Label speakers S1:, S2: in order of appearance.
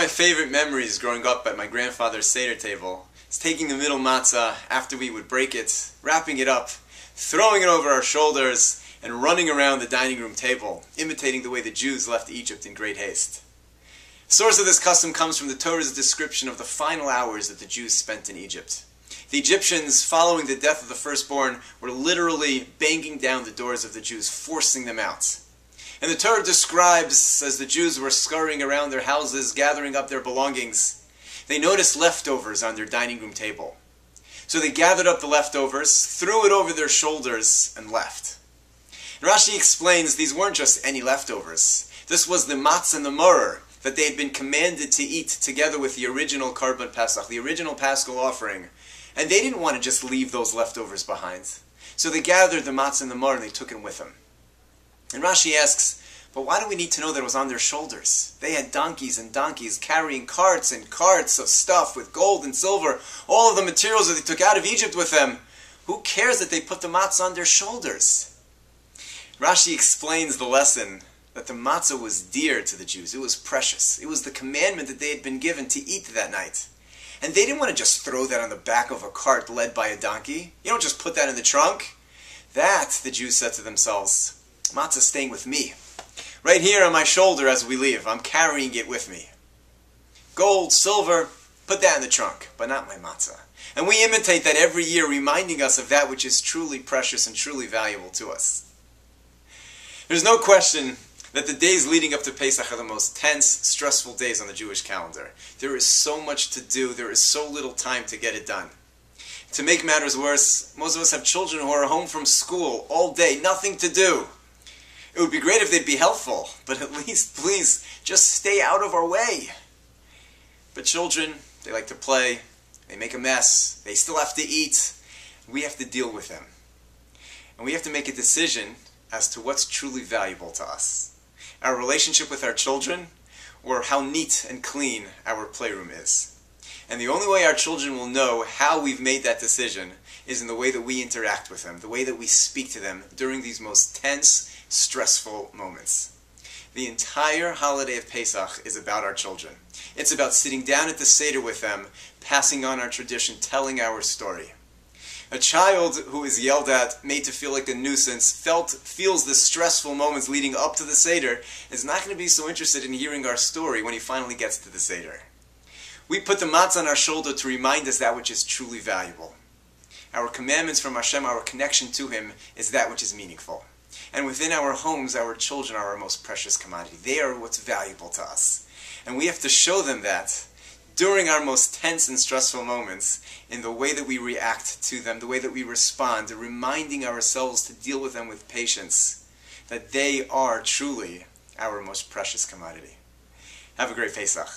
S1: One of my favorite memories growing up at my grandfather's Seder table is taking the middle matzah after we would break it, wrapping it up, throwing it over our shoulders, and running around the dining room table, imitating the way the Jews left Egypt in great haste. The source of this custom comes from the Torah's description of the final hours that the Jews spent in Egypt. The Egyptians, following the death of the firstborn, were literally banging down the doors of the Jews, forcing them out. And the Torah describes, as the Jews were scurrying around their houses, gathering up their belongings, they noticed leftovers on their dining room table. So they gathered up the leftovers, threw it over their shoulders, and left. And Rashi explains these weren't just any leftovers. This was the matzah and the maror that they had been commanded to eat together with the original Karban Pesach, the original Paschal offering. And they didn't want to just leave those leftovers behind. So they gathered the matzah and the maror and they took it with them. And Rashi asks, but why do we need to know that it was on their shoulders? They had donkeys and donkeys carrying carts and carts of stuff with gold and silver, all of the materials that they took out of Egypt with them. Who cares that they put the matzah on their shoulders? Rashi explains the lesson that the matzah was dear to the Jews. It was precious. It was the commandment that they had been given to eat that night. And they didn't want to just throw that on the back of a cart led by a donkey. You don't just put that in the trunk. That, the Jews said to themselves, matzah's staying with me. Right here on my shoulder as we leave. I'm carrying it with me. Gold, silver, put that in the trunk, but not my matzah. And we imitate that every year, reminding us of that which is truly precious and truly valuable to us. There's no question that the days leading up to Pesach are the most tense, stressful days on the Jewish calendar. There is so much to do, there is so little time to get it done. To make matters worse, most of us have children who are home from school all day, nothing to do. It would be great if they'd be helpful, but at least, please, just stay out of our way. But children, they like to play, they make a mess, they still have to eat. We have to deal with them. And we have to make a decision as to what's truly valuable to us. Our relationship with our children, or how neat and clean our playroom is. And the only way our children will know how we've made that decision is in the way that we interact with them, the way that we speak to them during these most tense, stressful moments. The entire holiday of Pesach is about our children. It's about sitting down at the Seder with them, passing on our tradition, telling our story. A child who is yelled at, made to feel like a nuisance, feels the stressful moments leading up to the Seder, is not going to be so interested in hearing our story when he finally gets to the Seder. We put the matzah on our shoulder to remind us that which is truly valuable. Our commandments from Hashem, our connection to Him, is that which is meaningful. And within our homes, our children are our most precious commodity. They are what's valuable to us. And we have to show them that during our most tense and stressful moments, in the way that we react to them, the way that we respond, reminding ourselves to deal with them with patience, that they are truly our most precious commodity. Have a great Pesach.